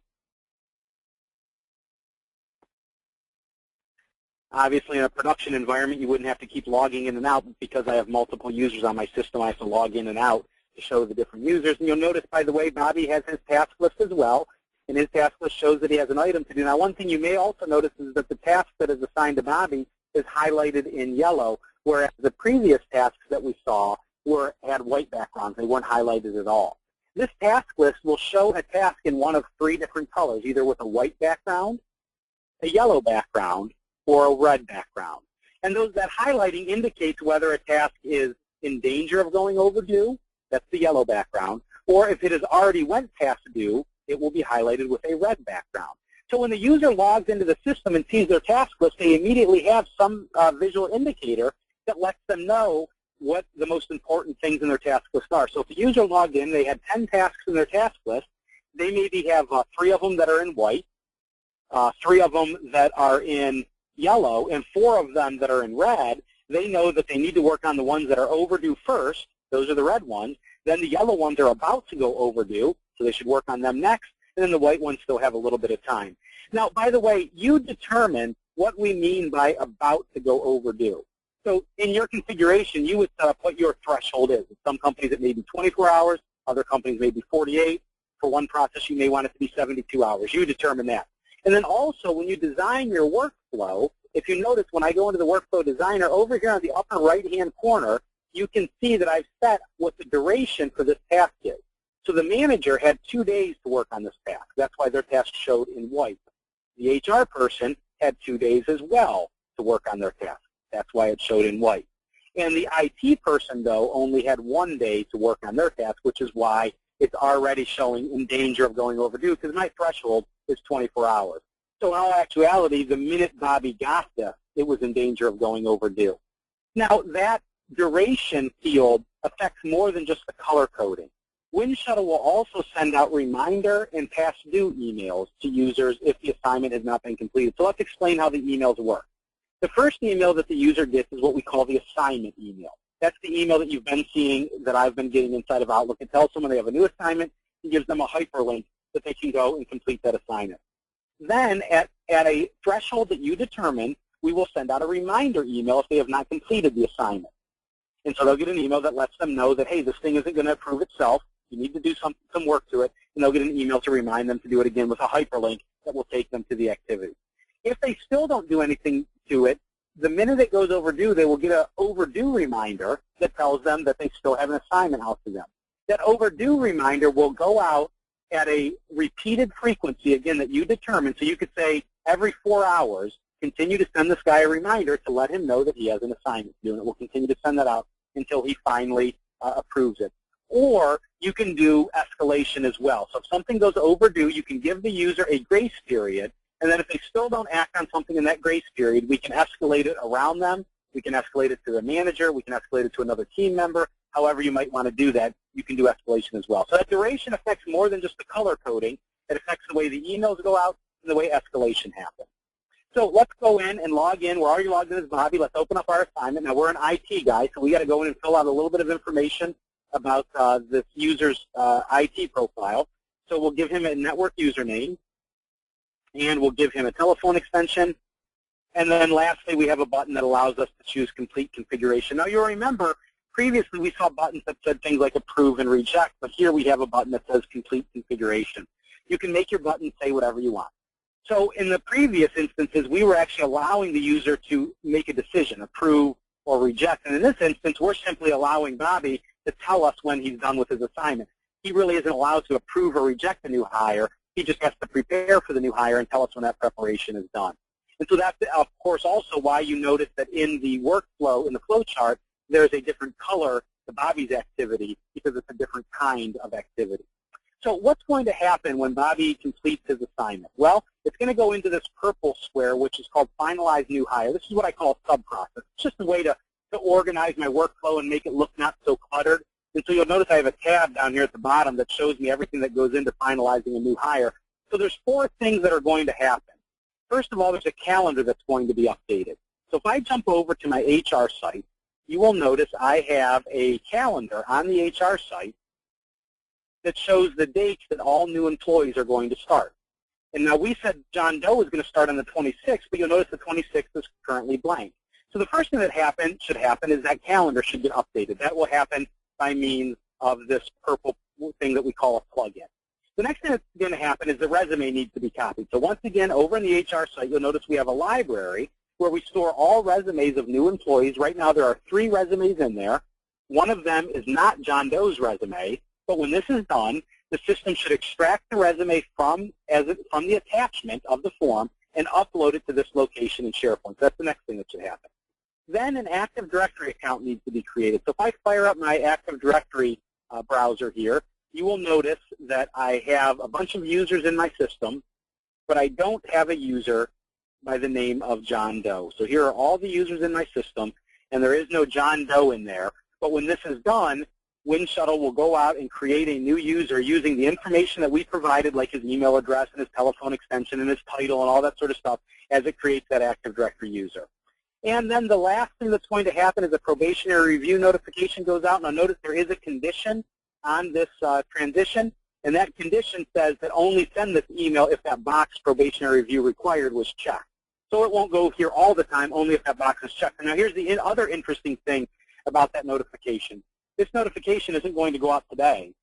Obviously, in a production environment, you wouldn't have to keep logging in and out. Because I have multiple users on my system, I have to log in and out to show the different users. And you'll notice, by the way, Bobby has his task list as well. And his task list shows that he has an item to do. Now, one thing you may also notice is that the task that is assigned to Bobby is highlighted in yellow, whereas the previous tasks that we saw had white backgrounds. They weren't highlighted at all. This task list will show a task in one of 3 different colors, either with a white background, a yellow background, or a red background. And that highlighting indicates whether a task is in danger of going overdue, that's the yellow background, or if it has already went past due, it will be highlighted with a red background. So when the user logs into the system and sees their task list, they immediately have some visual indicator that lets them know what the most important things in their task list are. So if the user logged in, they had 10 tasks in their task list, they maybe have 3 of them that are in white, 3 of them that are in yellow, and 4 of them that are in red. They know that they need to work on the ones that are overdue first. Those are the red ones. Then the yellow ones are about to go overdue, so they should work on them next. And then the white ones still have a little bit of time. Now, by the way, you determine what we mean by about to go overdue. So in your configuration, you would set up what your threshold is. In some companies, it may be 24 hours. Other companies may be 48. For one process, you may want it to be 72 hours. You determine that. And then also, when you design your workflow, if you notice when I go into the Workflow Designer, over here on the upper right-hand corner, you can see that I've set what the duration for this task is. So the manager had 2 days to work on this task. That's why their task showed in white. The HR person had 2 days as well to work on their task. That's why it showed in white. And the IT person, though, only had 1 day to work on their task, which is why it's already showing in danger of going overdue, because my threshold is 24 hours. So in all actuality, the minute Bobby got this, it was in danger of going overdue. Now, that duration field affects more than just the color coding. Winshuttle will also send out reminder and past due emails to users if the assignment has not been completed. So let's explain how the emails work. The first email that the user gets is what we call the assignment email. That's the email that you've been seeing, that I've been getting inside of Outlook. It tells someone they have a new assignment and gives them a hyperlink that they can go and complete that assignment. Then at a threshold that you determine, we will send out a reminder email if they have not completed the assignment. And so they'll get an email that lets them know that, hey, this thing isn't going to approve itself. You need to do some work to it. And they'll get an email to remind them to do it again with a hyperlink that will take them to the activity. If they still don't do anything to it, the minute it goes overdue, they will get an overdue reminder that tells them that they still have an assignment out to them. That overdue reminder will go out at a repeated frequency, again, that you determine. So you could say every 4 hours, continue to send this guy a reminder to let him know that he has an assignment to do, and it will continue to send that out until he finally approves it. Or you can do escalation as well. So if something goes overdue, you can give the user a grace period, and then if they still don't act on something in that grace period, we can escalate it around them. We can escalate it to the manager. We can escalate it to another team member. However you might want to do that, you can do escalation as well. So that duration affects more than just the color coding. It affects the way the emails go out and the way escalation happens. So let's go in and log in. We're already logged in as Bobby. Let's open up our assignment. Now, we're an IT guy, so we got to go in and fill out a little bit of information about this user's IT profile. So we'll give him a network username, and we'll give him a telephone extension. And then lastly, we have a button that allows us to choose complete configuration. Now, you'll remember, previously we saw buttons that said things like approve and reject, but here we have a button that says complete configuration. You can make your button say whatever you want. So in the previous instances, we were actually allowing the user to make a decision, approve or reject. And in this instance, we're simply allowing Bobby to tell us when he's done with his assignment. He really isn't allowed to approve or reject a new hire. He just has to prepare for the new hire and tell us when that preparation is done. And so that's, of course, also why you notice that in the workflow, in the flow chart, there's a different color to Bobby's activity because it's a different kind of activity. So what's going to happen when Bobby completes his assignment? Well, it's going to go into this purple square, which is called Finalize New Hire. This is what I call a sub-process. It's just a way to organize my workflow and make it look not so cluttered. And so you'll notice I have a tab down here at the bottom that shows me everything that goes into finalizing a new hire. So there's 4 things that are going to happen. First of all, there's a calendar that's going to be updated. So if I jump over to my HR site, you will notice I have a calendar on the HR site that shows the dates that all new employees are going to start. And now we said John Doe is going to start on the 26th, but you'll notice the 26th is currently blank. So the first thing that should happen is that calendar should get updated. That will happen by means of this purple thing that we call a plugin. The next thing that's going to happen is the resume needs to be copied. So once again, over in the HR site, you'll notice we have a library where we store all resumes of new employees. Right now there are 3 resumes in there. One of them is not John Doe's resume, but when this is done, the system should extract the resume from the attachment of the form and upload it to this location in SharePoint. That's the next thing that should happen. Then an Active Directory account needs to be created. So if I fire up my Active Directory browser here, you will notice that I have a bunch of users in my system, but I don't have a user by the name of John Doe. So here are all the users in my system, and there is no John Doe in there. But when this is done, Winshuttle will go out and create a new user using the information that we provided, like his email address and his telephone extension and his title and all that sort of stuff, as it creates that Active Directory user. And then the last thing that's going to happen is a probationary review notification goes out. Now notice there is a condition on this transition, and that condition says that only send this email if that box probationary review required was checked. So it won't go here all the time, only if that box is checked. And now here's the other interesting thing about that notification. This notification isn't going to go out today.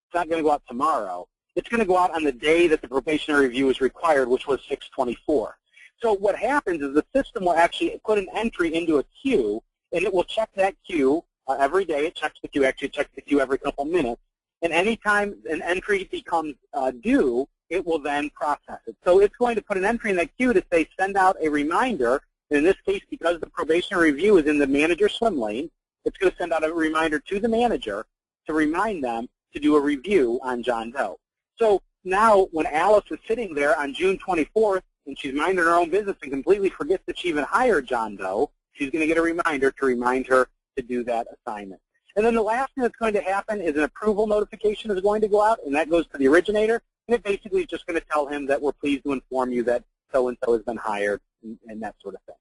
It's not going to go out tomorrow. It's going to go out on the day that the probationary review is required, which was 6/24. So what happens is the system will actually put an entry into a queue, and it will check that queue every day. It checks the queue. Actually, it checks the queue every couple minutes. And anytime an entry becomes due, it will then process it. So it's going to put an entry in that queue to say send out a reminder. And in this case, because the probationary review is in the manager swim lane, it's going to send out a reminder to the manager to remind them to do a review on John Doe. So now when Alice is sitting there on June 24th and she's minding her own business and completely forgets that she even hired John Doe, she's going to get a reminder to remind her to do that assignment. And then the last thing that's going to happen is an approval notification is going to go out, and that goes to the originator, and it basically is just going to tell him that we're pleased to inform you that so-and-so has been hired and that sort of thing.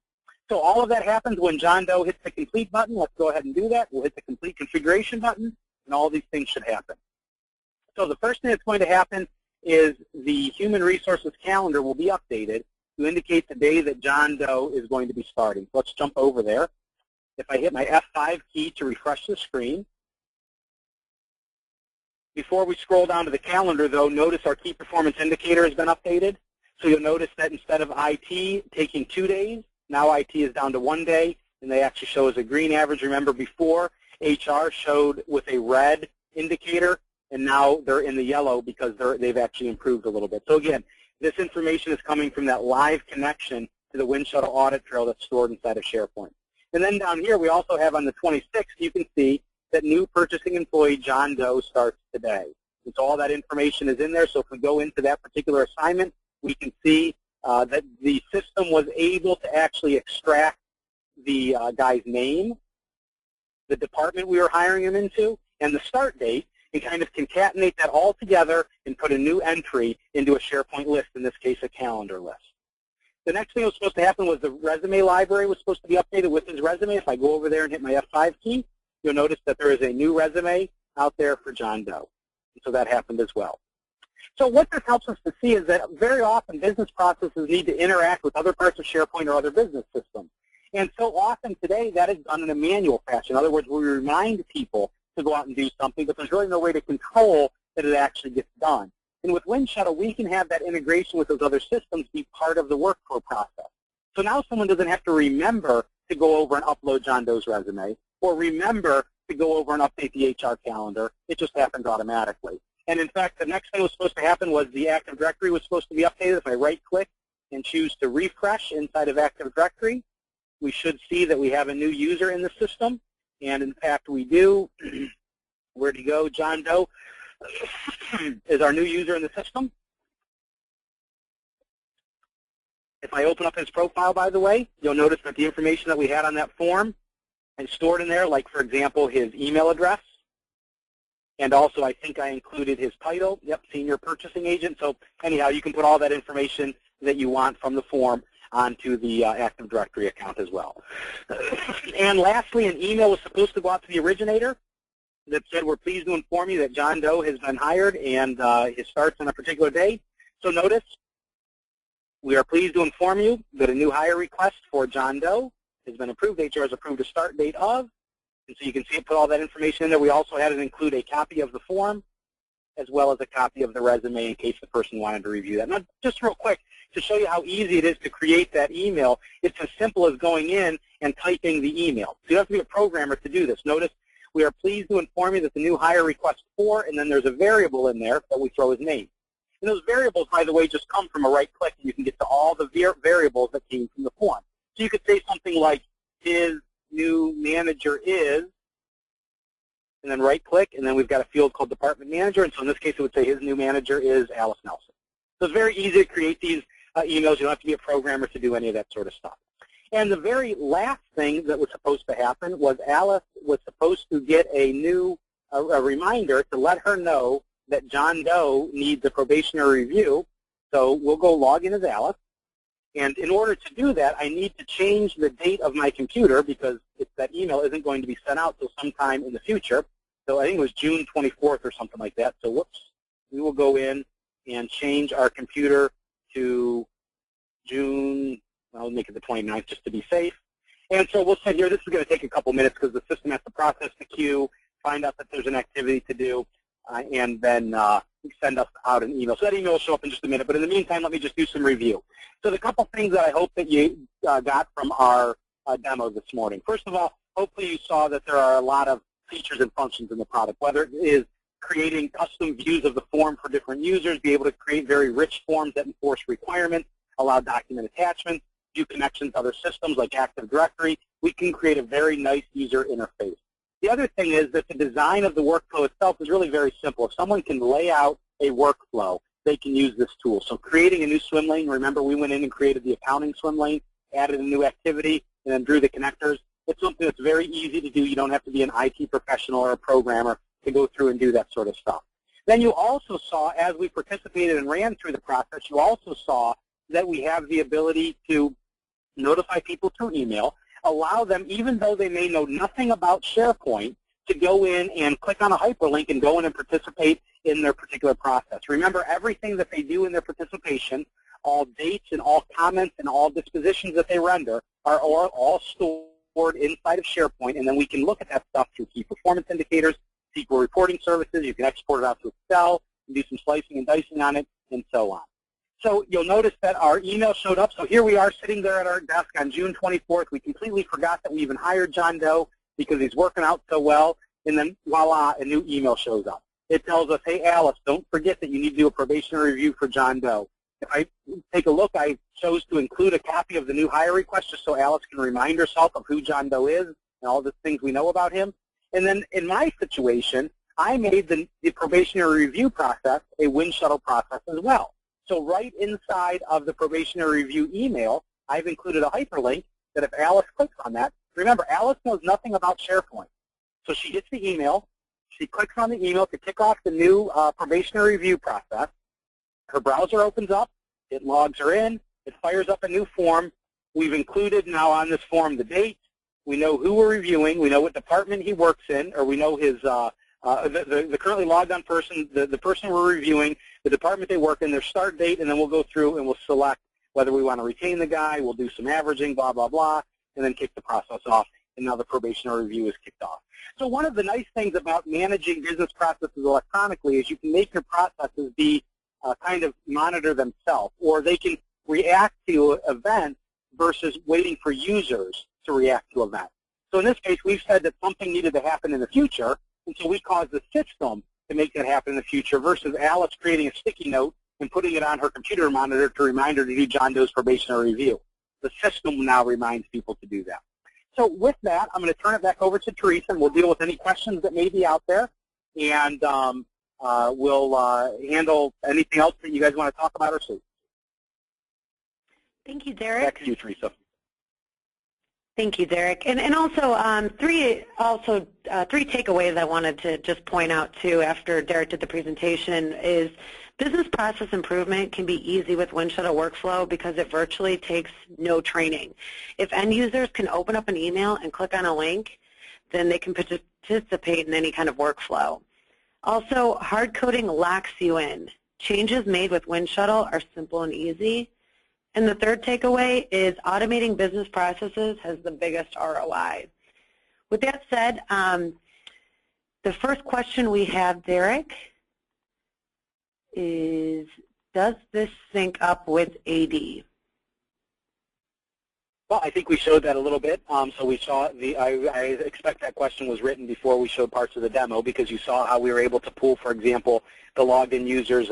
So all of that happens when John Doe hits the complete button. Let's go ahead and do that. We'll hit the complete configuration button, and all these things should happen. So the first thing that's going to happen is the human resources calendar will be updated to indicate the day that John Doe is going to be starting. So let's jump over there. If I hit my F5 key to refresh the screen, before we scroll down to the calendar, though, notice our key performance indicator has been updated. So you'll notice that instead of IT taking 2 days, now IT is down to 1 day, and they actually show as a green average. Remember before, HR showed with a red indicator, and now they're in the yellow because they've actually improved a little bit. So again, this information is coming from that live connection to the Winshuttle audit trail that's stored inside of SharePoint. And then down here, we also have on the 26th, you can see that new purchasing employee John Doe starts today. And so all that information is in there. So if we go into that particular assignment, we can see that the system was able to actually extract the guy's name, the department we were hiring him into, and the start date, and kind of concatenate that all together and put a new entry into a SharePoint list, in this case a calendar list. The next thing that was supposed to happen was the resume library was supposed to be updated with his resume. If I go over there and hit my F5 key, you'll notice that there is a new resume out there for John Doe. So that happened as well. So what this helps us to see is that very often business processes need to interact with other parts of SharePoint or other business systems. And so often today that is done in a manual fashion. In other words, we remind people to go out and do something, but there's really no way to control that it actually gets done. And with Winshuttle, we can have that integration with those other systems be part of the workflow process. So now someone doesn't have to remember to go over and upload John Doe's resume or remember to go over and update the HR calendar. It just happens automatically. And in fact, the next thing that was supposed to happen was the Active Directory was supposed to be updated. If I right-click and choose to refresh inside of Active Directory, we should see that we have a new user in the system. And in fact, we do. Where'd he go? John Doe is our new user in the system. If I open up his profile, by the way, you'll notice that the information that we had on that form is stored in there, like, for example, his email address. And also, I think I included his title. Yep, Senior Purchasing Agent. So anyhow, you can put all that information that you want from the form onto the Active Directory account as well. And lastly, an email was supposed to go out to the originator that said, we're pleased to inform you that John Doe has been hired and it starts on a particular day. So notice, we are pleased to inform you that a new hire request for John Doe has been approved. HR has approved a start date of. And so you can see it put all that information in there. We also had it include a copy of the form as well as a copy of the resume in case the person wanted to review that. Now, just real quick, to show you how easy it is to create that email, it's as simple as going in and typing the email. So you don't have to be a programmer to do this. Notice, we are pleased to inform you that the new hire request for, and then there's a variable in there that we throw as name. And those variables, by the way, just come from a right click, and you can get to all the variables that came from the form. So you could say something like, his new manager is, and then right click, and then we've got a field called department manager, and so in this case it would say his new manager is Alice Nelson. So it's very easy to create these emails. You don't have to be a programmer to do any of that sort of stuff. And the very last thing that was supposed to happen was Alice was supposed to get a reminder to let her know that John Doe needs a probationary review. So we'll go log in as Alice. And in order to do that, I need to change the date of my computer because that email isn't going to be sent out until sometime in the future. So I think it was June 24th or something like that. So whoops, we will go in and change our computer to June, I'll make it the 29th just to be safe. And so we'll say here, this is going to take a couple minutes because the system has to process the queue, find out that there's an activity to do, and then send us out an email. So that email will show up in just a minute. But in the meantime, let me just do some review. So the couple things that I hope that you got from our demo this morning. First of all, hopefully you saw that there are a lot of features and functions in the product, whether it is creating custom views of the form for different users, be able to create very rich forms that enforce requirements, allow document attachments, view connections to other systems like Active Directory. We can create a very nice user interface. The other thing is that the design of the workflow itself is really very simple. If someone can lay out a workflow, they can use this tool. So creating a new swim lane, remember we went in and created the accounting swim lane, added a new activity, and then drew the connectors. It's something that's very easy to do. You don't have to be an IT professional or a programmer to go through and do that sort of stuff. Then you also saw, as we participated and ran through the process, you also saw that we have the ability to notify people through email, allow them, even though they may know nothing about SharePoint, to go in and click on a hyperlink and go in and participate in their particular process. Remember, everything that they do in their participation, all dates and all comments and all dispositions that they render are all stored inside of SharePoint, and then we can look at that stuff through key performance indicators, SQL reporting services. You can export it out to Excel, and do some slicing and dicing on it, and so on. So you'll notice that our email showed up. So here we are sitting there at our desk on June 24th. We completely forgot that we even hired John Doe because he's working out so well. And then, voila, a new email shows up. It tells us, hey, Alice, don't forget that you need to do a probationary review for John Doe. If I take a look, I chose to include a copy of the new hire request just so Alice can remind herself of who John Doe is and all the things we know about him. And then in my situation, I made the probationary review process a Winshuttle process as well. So right inside of the probationary review email, I've included a hyperlink that if Alice clicks on that, remember, Alice knows nothing about SharePoint. So she gets the email, she clicks on the email to kick off the new probationary review process. Her browser opens up, it logs her in, it fires up a new form. We've included now on this form the date, we know who we're reviewing, we know what department he works in, or we know his the currently logged on person, the person we're reviewing, the department they work in, their start date, and then we'll go through and we'll select whether we want to retain the guy, we'll do some averaging, blah, blah, blah, and then kick the process off, and now the probationary review is kicked off. So one of the nice things about managing business processes electronically is you can make your processes be kind of monitor themselves, or they can react to events versus waiting for users to react to events. So in this case, we've said that something needed to happen in the future, and so we caused the system to make that happen in the future versus Alice creating a sticky note and putting it on her computer monitor to remind her to do John Doe's probationary review. The system now reminds people to do that. So with that, I'm going to turn it back over to Teresa, and we'll deal with any questions that may be out there, and we'll handle anything else that you guys want to talk about or see. Thank you, Derek. Back to you, Teresa. Thank you, Derek. And also, three takeaways I wanted to just point out, too, after Derek did the presentation is Business process improvement can be easy with Winshuttle Workflow because it virtually takes no training. If end users can open up an email and click on a link, then they can participate in any kind of workflow. Also, hard coding locks you in. Changes made with Winshuttle are simple and easy. And the third takeaway is automating business processes has the biggest ROI. With that said, the first question we have, Derek, is, does this sync up with AD? Well, I think we showed that a little bit. So we saw I expect that question was written before we showed parts of the demo, because you saw how we were able to pull, for example, the logged in user's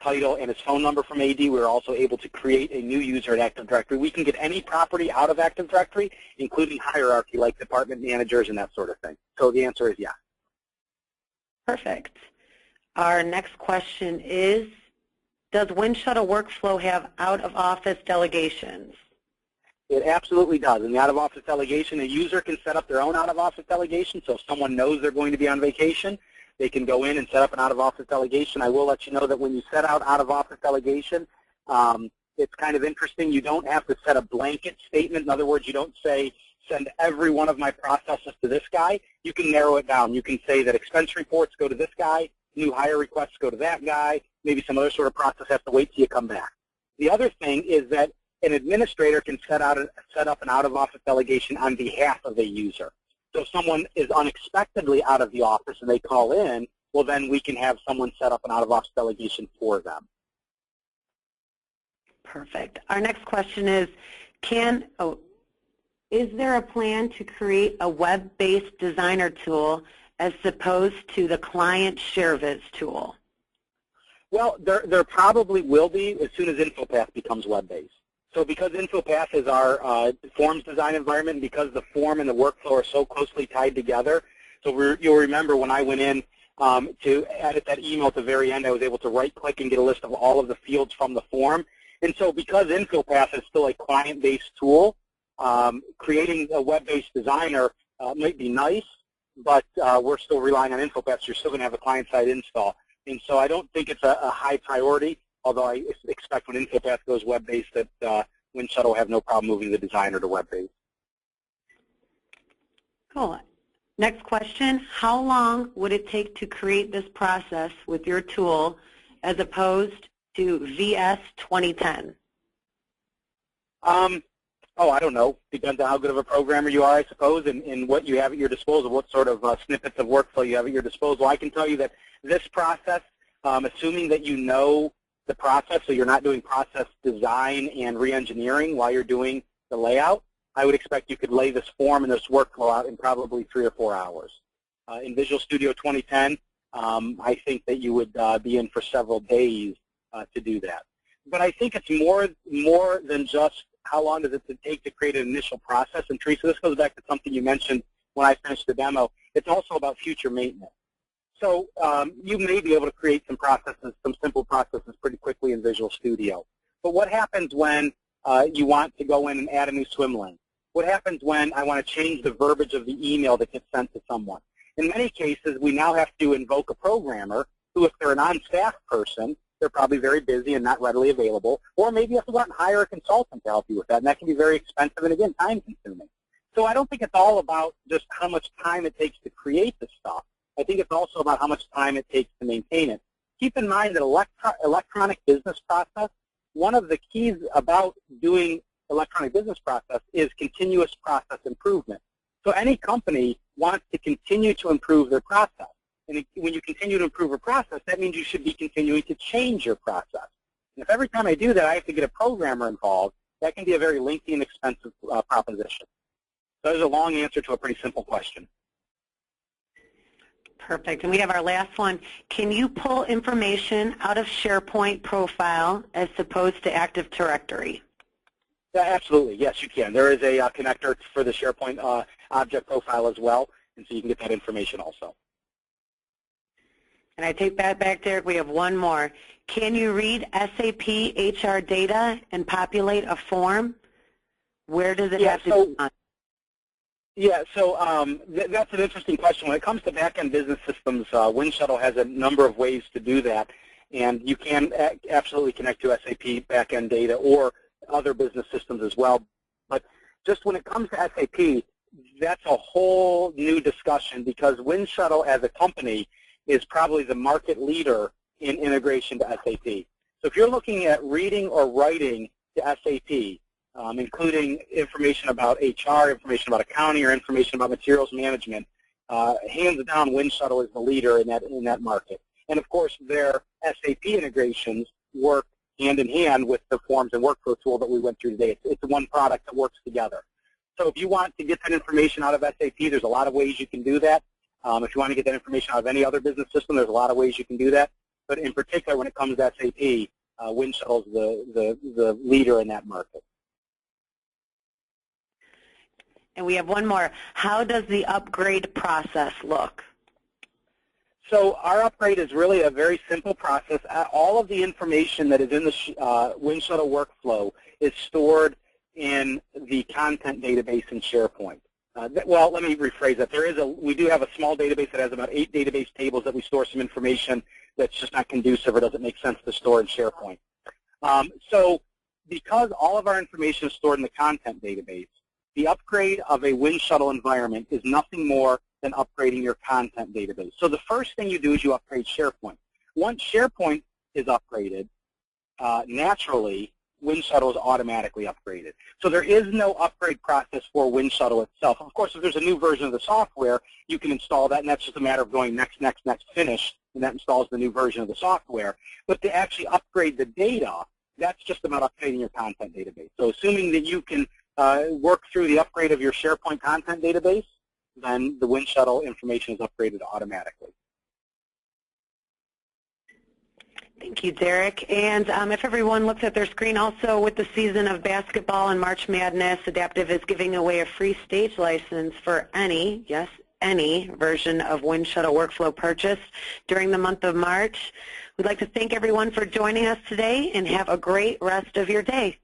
title and his phone number from AD. We were also able to create a new user at Active Directory. We can get any property out of Active Directory, including hierarchy like department managers and that sort of thing. So the answer is yes. Perfect. Our next question is, does Winshuttle Workflow have out-of-office delegations? It absolutely does. In the out-of-office delegation, a user can set up their own out-of-office delegation. So if someone knows they're going to be on vacation, they can go in and set up an out-of-office delegation. I will let you know that when you set out-of-office delegation, it's kind of interesting. You don't have to set a blanket statement. In other words, you don't say, send every one of my processes to this guy. You can narrow it down. You can say that expense reports go to this guy, new hire requests go to that guy, maybe some other sort of process has to wait till you come back. The other thing is that an administrator can set up an out-of-office delegation on behalf of a user. So if someone is unexpectedly out of the office and they call in, well, then we can have someone set up an out-of-office delegation for them. Perfect. Our next question is, is there a plan to create a web-based designer tool as opposed to the client ShareViz tool? Well, there probably will be as soon as InfoPath becomes web-based. So because InfoPath is our forms design environment, and because the form and the workflow are so closely tied together, so you'll remember when I went in to edit that email at the very end, I was able to right-click and get a list of all of the fields from the form. And so because InfoPath is still a client-based tool, creating a web-based designer might be nice, but we're still relying on InfoPath, so you're still going to have a client-side install. And so I don't think it's a high priority, although I expect when InfoPath goes web-based that Winshuttle will have no problem moving the designer to web-based. Cool. Next question, how long would it take to create this process with your tool as opposed to VS 2010? Oh, I don't know. Depends on how good of a programmer you are, I suppose, and what you have at your disposal, what sort of snippets of workflow you have at your disposal. I can tell you that this process, assuming that you know the process, so you're not doing process design and re-engineering while you're doing the layout, I would expect you could lay this form and this workflow out in probably 3 or 4 hours. In Visual Studio 2010, I think that you would be in for several days to do that. But I think it's more than just how long does it take to create an initial process. And Teresa, this goes back to something you mentioned when I finished the demo. It's also about future maintenance. So you may be able to create some processes, some simple processes pretty quickly in Visual Studio. But what happens when you want to go in and add a new swim lane? What happens when I want to change the verbiage of the email that gets sent to someone? In many cases, we now have to invoke a programmer who, if they're an on-staff person, they're probably very busy and not readily available, or maybe you have to go out and hire a consultant to help you with that, and that can be very expensive and, again, time-consuming. So I don't think it's all about just how much time it takes to create this stuff. I think it's also about how much time it takes to maintain it. Keep in mind that electronic business process, one of the keys about doing electronic business process is continuous process improvement. So any company wants to continue to improve their process. And when you continue to improve a process, that means you should be continuing to change your process. And if every time I do that I have to get a programmer involved, that can be a very lengthy and expensive proposition. So there's a long answer to a pretty simple question. Perfect. And we have our last one. Can you pull information out of SharePoint profile as opposed to Active Directory? Yeah, absolutely. Yes, you can. There is a connector for the SharePoint object profile as well, and so you can get that information also. And I take that back, Derek. We have one more. Can you read SAP HR data and populate a form? Where does it have to be done? Yeah, so that's an interesting question. When it comes to back-end business systems, Winshuttle has a number of ways to do that. And you can absolutely connect to SAP backend data or other business systems as well. But just when it comes to SAP, that's a whole new discussion because Winshuttle as a company is probably the market leader in integration to SAP. So if you're looking at reading or writing to SAP, including information about HR, information about accounting, or information about materials management, hands down, Winshuttle is the leader in that market. And of course, their SAP integrations work hand in hand with the forms and workflow tool that we went through today. It's one product that works together. So if you want to get that information out of SAP, there's a lot of ways you can do that. If you want to get that information out of any other business system, there's a lot of ways you can do that. But in particular, when it comes to SAP, Winshuttle is the leader in that market. And we have one more. How does the upgrade process look? So our upgrade is really a very simple process. All of the information that is in the Winshuttle workflow is stored in the content database in SharePoint. Well, let me rephrase that. We do have a small database that has about 8 database tables that we store some information that's just not conducive or doesn't make sense to store in SharePoint. So because all of our information is stored in the content database, the upgrade of a Winshuttle environment is nothing more than upgrading your content database. So the first thing you do is you upgrade SharePoint. Once SharePoint is upgraded, naturally, Winshuttle is automatically upgraded. So there is no upgrade process for Winshuttle itself. Of course, if there's a new version of the software, you can install that, and that's just a matter of going next, next, next, finish, and that installs the new version of the software. But to actually upgrade the data, that's just about updating your content database. So assuming that you can work through the upgrade of your SharePoint content database, then the Winshuttle information is upgraded automatically. Thank you, Derek. And if everyone looks at their screen, also with the season of basketball and March Madness, Adaptive is giving away a free stage license for any, yes, any version of Winshuttle workflow purchased during the month of March. We'd like to thank everyone for joining us today and have a great rest of your day.